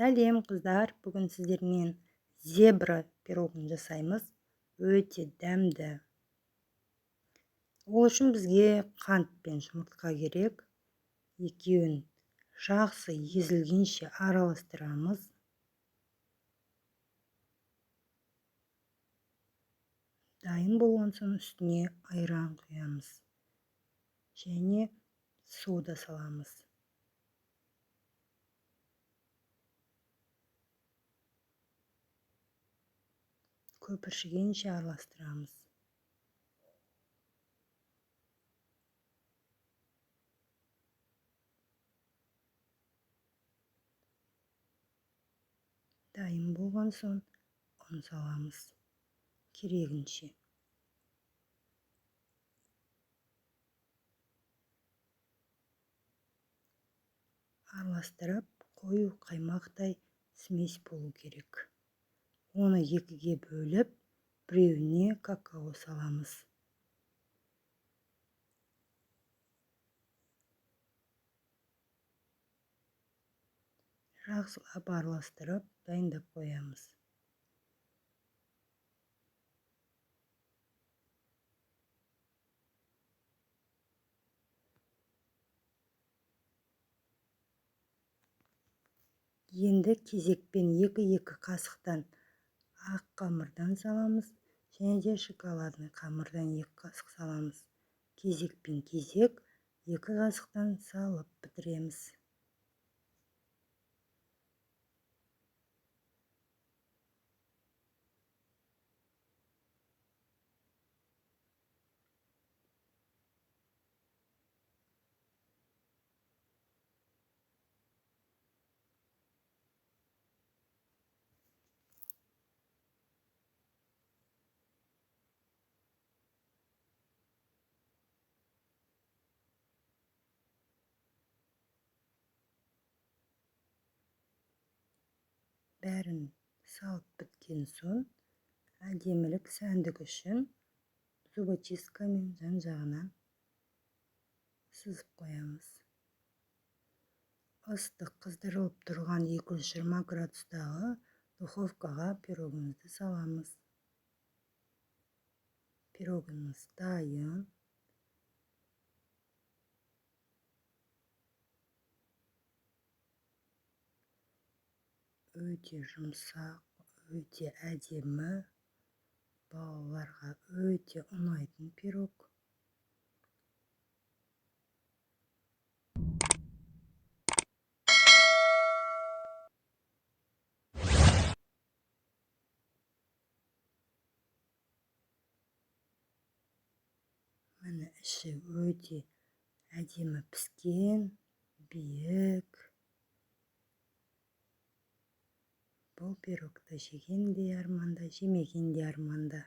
Сәлем қыздар, бүгін сіздермен зебра пирогын жасаймыз. Өте дәмді. Ол үшін бізге қант пен жұмыртқа керек. Екеуін жақсы езілгенше араластырамыз. Дайын болған соң үстіне айран құямыз. Және сода саламыз. Көпіршігенше араластырамыз. Дайын болған соң ұн саламыз. Керегінше. Араластырып, қою қаймақтай смесь болу керек. Оны екіге бөліп, біреуіне какао саламыз. Жақсылап араластырып, дайындап қоямыз. Енді кезекпен 2-2 қасықтан ақ қамырдан саламыз. Және де шоколадный қамырдан 2 қасық саламыз. Кезекпен кезек 2 қасықтан салып бітіреміз. Бәрін салып біткен соң, әдемілік сәндік үшін зубочисткамен жан-жағынан сызып қоямыз. Ыстық қыздырылып тұрған 220 градустағы духовкаға пирогымызды саламыз. Пирогымыз дайын. Өте жұмсақ, өте әдемі, балаларға өте ұнайтын пирог. Міне іші өте әдемі піскен, биік. Бұл пирогты жеген де арманда, жемеген де арманда.